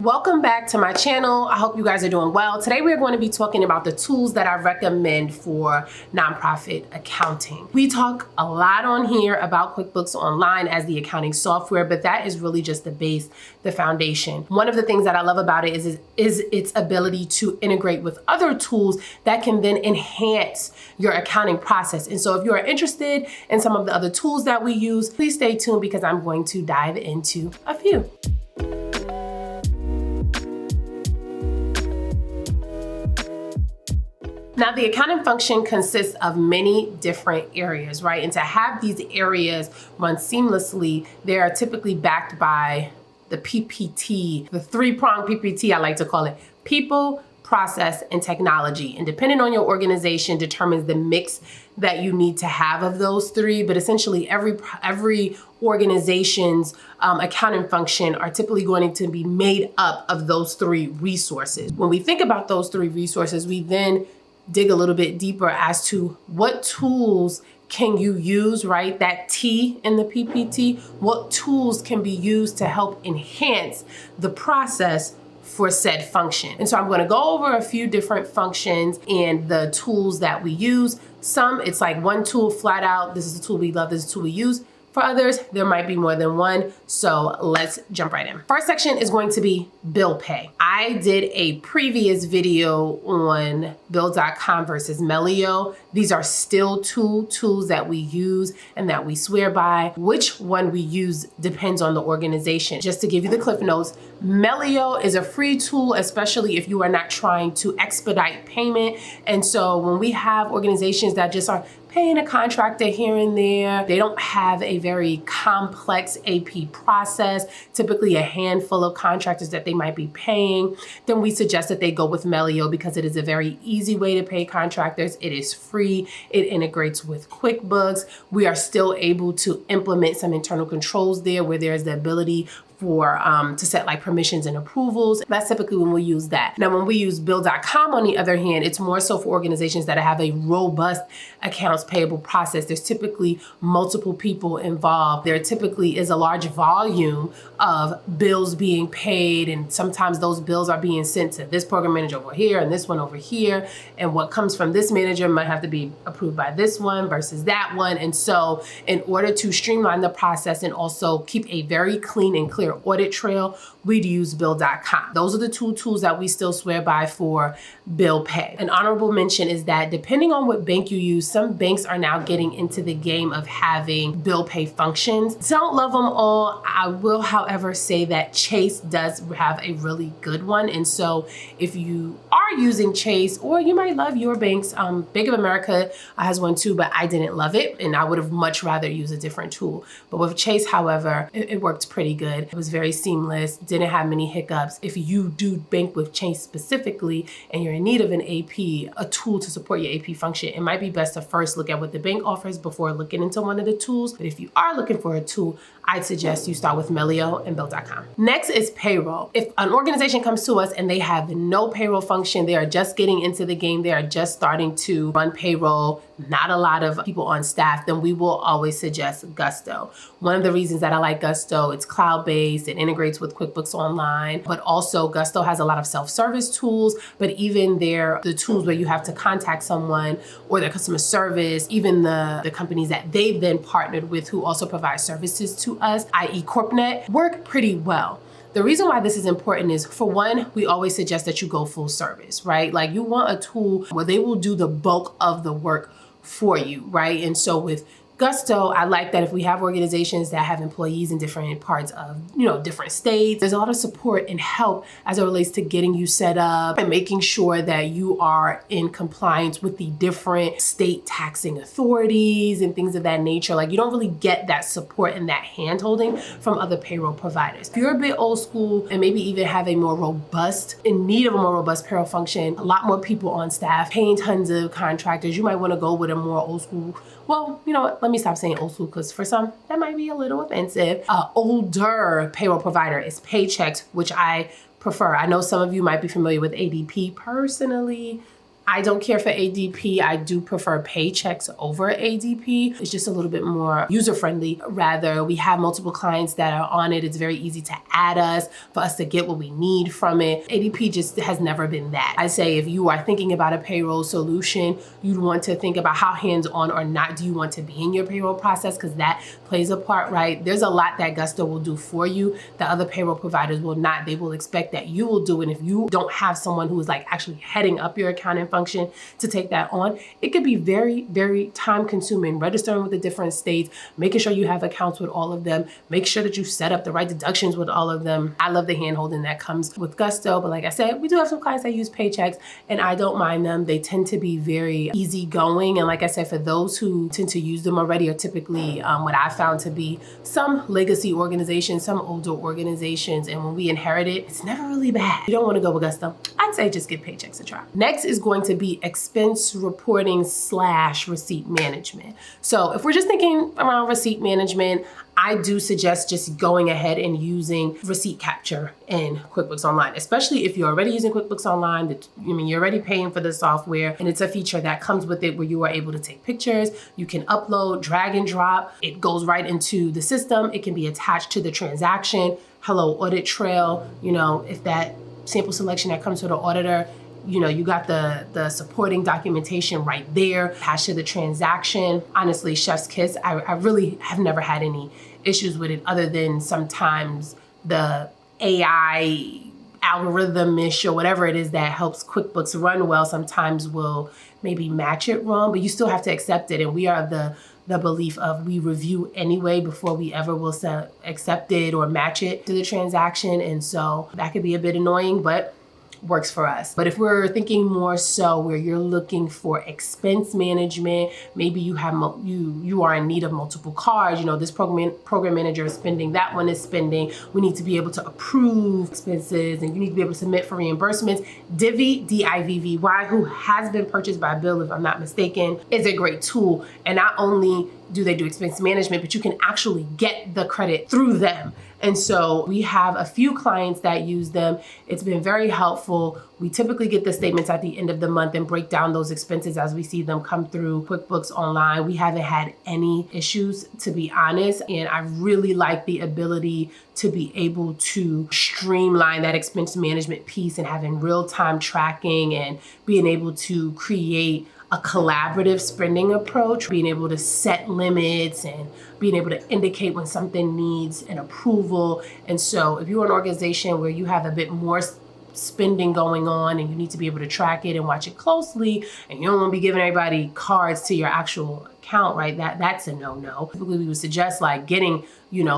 Welcome back to my channel. I hope you guys are doing well. Today we're going to be talking about the tools that I recommend for nonprofit accounting. We talk a lot on here about QuickBooks Online as the accounting software, but that is really just the base, the foundation. One of the things that I love about it is its ability to integrate with other tools that can then enhance your accounting process. And so if you are interested in some of the other tools that we use, please stay tuned because I'm going to dive into a few. Now, the accounting function consists of many different areas, right? And to have these areas run seamlessly, they are typically backed by the PPT, the three-pronged PPT, I like to call it: people, process, and technology. And depending on your organization determines the mix that you need to have of those three. But essentially every organization's accounting function are typically going to be made up of those three resources. When we think about those three resources, we then dig a little bit deeper as to what tools can you use, right? That T in the PPT, what tools can be used to help enhance the process for said function. And so I'm going to go over a few different functions and the tools that we use. Some, it's like one tool flat out. This is the tool we love. This is the tool we use. For others, there might be more than one. So let's jump right in. First section is going to be bill pay. I did a previous video on Bill.com versus Melio. These are still two tools that we use and that we swear by. Which one we use depends on the organization. Just to give you the cliff notes, Melio is a free tool, especially if you are not trying to expedite payment. And so when we have organizations that just are paying a contractor here and there, they don't have a very complex AP process, typically a handful of contractors that they might be paying, then we suggest that they go with Melio because it is a very easy way to pay contractors. It is free. It integrates with QuickBooks. We are still able to implement some internal controls there where there's the ability for to set like permissions and approvals. That's typically when we use that. Now, when we use Bill.com, on the other hand, it's more so for organizations that have a robust accounts payable process. There's typically multiple people involved. There typically is a large volume of bills being paid, and sometimes those bills are being sent to this program manager over here and this one over here. And what comes from this manager might have to be approved by this one versus that one. And so in order to streamline the process and also keep a very clean and clear audit trail, we'd use Bill.com. Those are the two tools that we still swear by for bill pay. An honorable mention is that depending on what bank you use, some banks are now getting into the game of having bill pay functions. Don't love them all. I will, however, say that Chase does have a really good one. And so if you are using Chase, or you might love your banks, Bank of America has one too, but I didn't love it and I would have much rather used a different tool. But with Chase, however, it worked pretty good. It was very seamless, didn't have many hiccups. If you do bank with Chase specifically and you're in need of an AP, a tool to support your AP function, it might be best to first look at what the bank offers before looking into one of the tools. But if you are looking for a tool, I'd suggest you start with Melio and Bill.com. Next is payroll. If an organization comes to us and they have no payroll function, they are just getting into the game, they are just starting to run payroll, not a lot of people on staff, then we will always suggest Gusto. One of the reasons that I like Gusto, it's cloud-based, it integrates with QuickBooks Online, but also Gusto has a lot of self-service tools, but even the tools where you have to contact someone or their customer service, even the companies that they've then partnered with who also provide services to us, i.e. CorpNet, work pretty well. The reason why this is important is, for one, we always suggest that you go full service, right? Like, you want a tool where they will do the bulk of the work for you, right? And so with Gusto, I like that if we have organizations that have employees in different parts of, different states, there's a lot of support and help as it relates to getting you set up and making sure that you are in compliance with the different state taxing authorities and things of that nature. Like, you don't really get that support and that hand-holding from other payroll providers. If you're a bit old school and maybe even have in need of a more robust payroll function, a lot more people on staff, paying tons of contractors, you might want to go with a more old school, well, you know what, let me stop saying old school because for some, that might be a little offensive. Older payroll provider is Paychex, which I prefer. I know some of you might be familiar with ADP. Personally, I don't care for ADP. I do prefer Paychex over ADP. It's just a little bit more user-friendly. Rather, we have multiple clients that are on it. It's very easy to add us, for us to get what we need from it. ADP just has never been that. I say if you are thinking about a payroll solution, you'd want to think about how hands-on or not do you want to be in your payroll process, because that plays a part, right? There's a lot that Gusto will do for you that other payroll providers will not. They will expect that you will do, and if you don't have someone who is like actually heading up your accounting function to take that on, it could be very, very time consuming. Registering with the different states, making sure you have accounts with all of them, make sure that you set up the right deductions with all of them. I love the hand-holding that comes with Gusto, but like I said, we do have some clients that use Paychex, and I don't mind them. They tend to be very easygoing, and like I said, for those who tend to use them already are typically what I found to be some legacy organizations, some older organizations, and when we inherit it, it's never really bad. You don't want to go with Gusto. I'd say just give Paychex a try. Next is going to be expense reporting / receipt management. So if we're just thinking around receipt management, I do suggest just going ahead and using receipt capture in QuickBooks Online, especially if you're already using QuickBooks Online. You're already paying for the software, and it's a feature that comes with it where you are able to take pictures, you can upload, drag and drop. It goes right into the system. It can be attached to the transaction. Hello, audit trail. If that sample selection that comes to the auditor, you got the supporting documentation right there, attached to the transaction. Honestly, chef's kiss. I really have never had any issues with it, other than sometimes the AI algorithm-ish or whatever it is that helps QuickBooks run well sometimes will maybe match it wrong, but you still have to accept it. And we are of the belief of we review anyway before we ever will accept it or match it to the transaction. And so that could be a bit annoying, but works for us. But if we're thinking more so where you're looking for expense management, maybe you have you are in need of multiple cards. This program manager is spending, that one is spending. We need to be able to approve expenses, and you need to be able to submit for reimbursements. Divi, D-I-V-V-Y, who has been purchased by Bill, if I'm not mistaken, is a great tool. And not only do they do expense management, but you can actually get the credit through them. And so we have a few clients that use them. It's been very helpful. We typically get the statements at the end of the month and break down those expenses as we see them come through QuickBooks Online. We haven't had any issues, to be honest. And I really like the ability to be able to streamline that expense management piece and having real-time tracking and being able to create a collaborative spending approach, being able to set limits and being able to indicate when something needs an approval. And so if you're an organization where you have a bit more spending going on and you need to be able to track it and watch it closely, and you don't want to be giving everybody cards to your actual account, right? That's a no-no. Typically we would suggest like getting,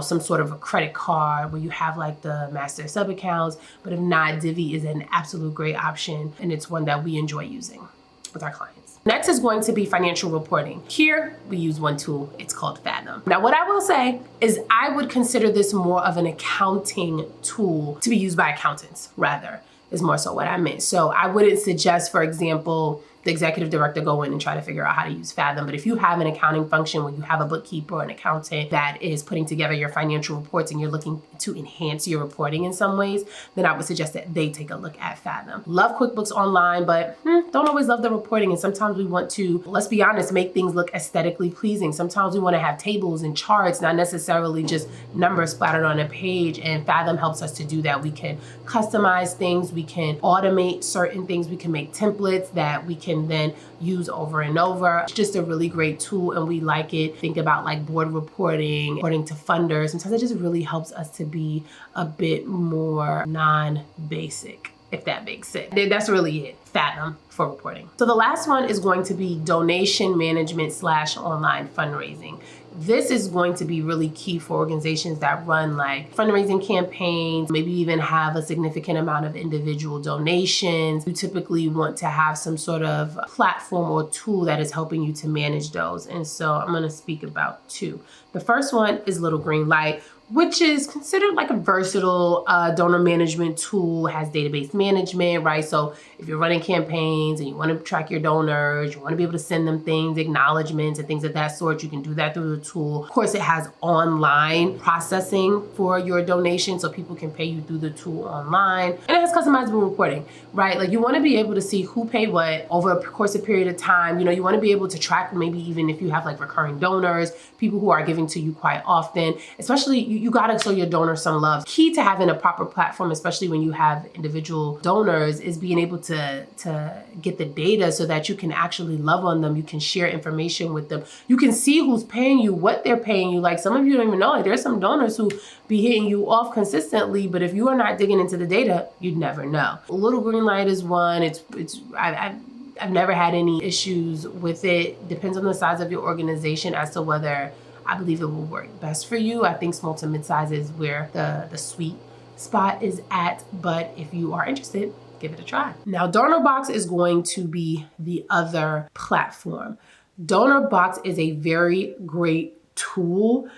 some sort of a credit card where you have like the master sub accounts, but if not, Divi is an absolute great option, and it's one that we enjoy using with our clients. Next is going to be financial reporting. Here, we use one tool. It's called Fathom. Now, what I will say is I would consider this more of an accounting tool to be used by accountants, rather, is more so what I meant. So I wouldn't suggest, for example, the executive director go in and try to figure out how to use Fathom. But if you have an accounting function where you have a bookkeeper or an accountant that is putting together your financial reports and you're looking to enhance your reporting in some ways, then I would suggest that they take a look at Fathom. Love QuickBooks Online, but don't always love the reporting. And sometimes we want to, let's be honest, make things look aesthetically pleasing. Sometimes we want to have tables and charts, not necessarily just numbers splattered on a page. And Fathom helps us to do that. We can customize things. We can automate certain things. We can make templates that we can then use over and over. It's just a really great tool, and we like it. Think about like board reporting, reporting to funders. Sometimes it just really helps us to be a bit more non-basic, if that makes sense. That's really it. Fathom for reporting. So the last one is going to be donation management / online fundraising. This is going to be really key for organizations that run like fundraising campaigns, maybe even have a significant amount of individual donations. You typically want to have some sort of platform or tool that is helping you to manage those. And so I'm going to speak about two. The first one is Little Green Light. which is considered like a versatile donor management tool. It has database management, right? So if you're running campaigns and you want to track your donors, you want to be able to send them things, acknowledgments and things of that sort, you can do that through the tool. Of course, it has online processing for your donation, so people can pay you through the tool online. And it has customizable reporting, right? Like you want to be able to see who paid what over a course of period of time. You know, you want to be able to track maybe even if you have like recurring donors, people who are giving to you quite often. Especially you got to show your donors some love. Key to having a proper platform, especially when you have individual donors, is being able to get the data so that you can actually love on them. You can share information with them. You can see who's paying you, what they're paying you. Like some of you don't even know, like there's some donors who be hitting you off consistently, but if you are not digging into the data, you'd never know. A little green light is one. I've never had any issues with it. Depends on the size of your organization as to whether I believe it will work best for you. I think small to mid-size is where the sweet spot is at, but if you are interested, give it a try. Now, DonorBox is going to be the other platform. DonorBox is a very great tool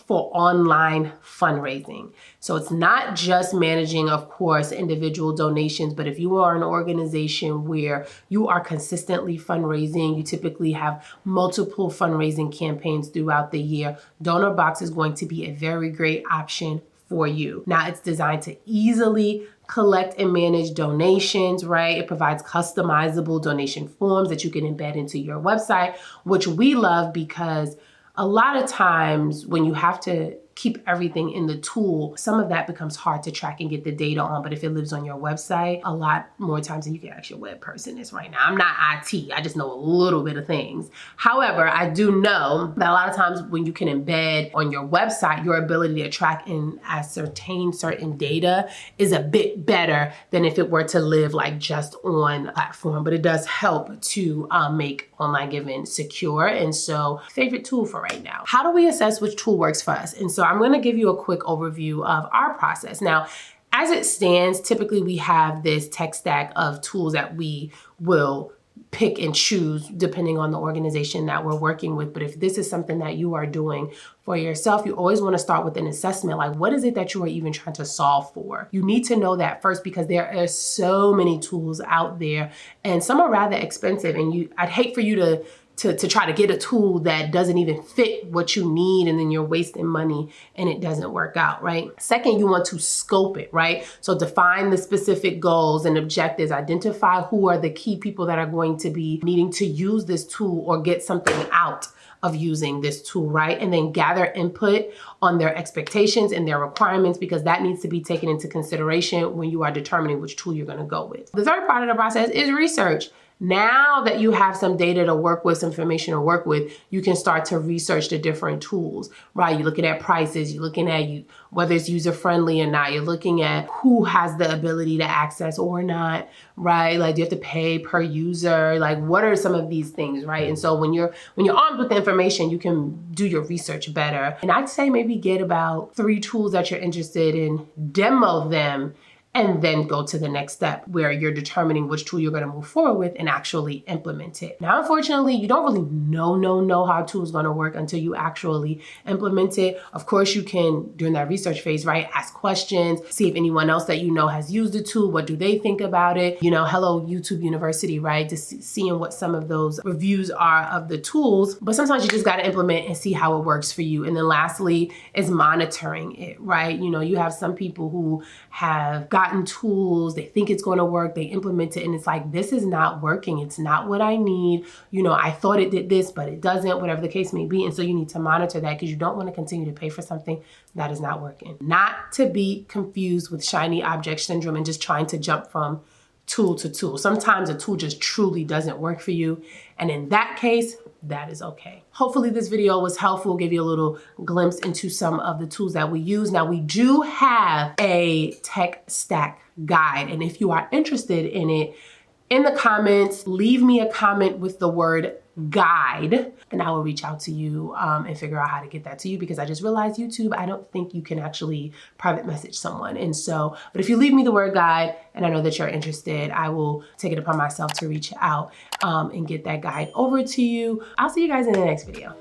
for online fundraising. So it's not just managing, of course, individual donations, but if you are an organization where you are consistently fundraising, you typically have multiple fundraising campaigns throughout the year, DonorBox is going to be a very great option for you. Now, it's designed to easily collect and manage donations, right? It provides customizable donation forms that you can embed into your website, which we love because a lot of times when you have to keep everything in the tool, some of that becomes hard to track and get the data on. But if it lives on your website, a lot more times than you can ask your web person this right now. I'm not IT, I just know a little bit of things. However, I do know that a lot of times when you can embed on your website, your ability to track and ascertain certain data is a bit better than if it were to live like just on a platform. But it does help to make online giving secure. And so favorite tool for right now. How do we assess which tool works for us? And so I'm going to give you a quick overview of our process. Now, as it stands, typically we have this tech stack of tools that we will pick and choose depending on the organization that we're working with. But if this is something that you are doing for yourself, you always want to start with an assessment. Like, what is it that you are even trying to solve for? You need to know that first because there are so many tools out there and some are rather expensive. And I'd hate for you to try to get a tool that doesn't even fit what you need and then you're wasting money and it doesn't work out, right? Second, you want to scope it, right? So define the specific goals and objectives, identify who are the key people that are going to be needing to use this tool or get something out of using this tool, right? And then gather input on their expectations and their requirements because that needs to be taken into consideration when you are determining which tool you're gonna go with. The third part of the process is research. Now that you have some data to work with, some information to work with, you can start to research the different tools, right? You're looking at prices, you're looking at whether it's user-friendly or not, you're looking at who has the ability to access or not, right? Like, do you have to pay per user? Like, what are some of these things, right? And so when you're armed with the information, you can do your research better. And I'd say maybe get about 3 tools that you're interested in, demo them, and then go to the next step where you're determining which tool you're going to move forward with and actually implement it. Now, unfortunately, you don't really know how a tool is going to work until you actually implement it. Of course, you can, during that research phase, right, ask questions, see if anyone else that you know has used the tool, what do they think about it? You know, hello, YouTube University, right? Just seeing what some of those reviews are of the tools. But sometimes you just got to implement and see how it works for you. And then lastly is monitoring it, right? You know, you have some people who have gotten tools, they think it's going to work, they implement it, and it's like, this is not working. It's not what I need. You know, I thought it did this, but it doesn't, whatever the case may be. And so you need to monitor that because you don't want to continue to pay for something that is not working. Not to be confused with shiny object syndrome and just trying to jump from tool to tool. Sometimes a tool just truly doesn't work for you. And in that case, that is okay. Hopefully this video was helpful, give you a little glimpse into some of the tools that we use. Now, we do have a tech stack guide, and if you are interested in it, in the comments, leave me a comment with the word guide, and I will reach out to you and figure out how to get that to you, because I just realized YouTube, I don't think you can actually private message someone. And so, but if you leave me the word guide and I know that you're interested, I will take it upon myself to reach out and get that guide over to you. I'll see you guys in the next video.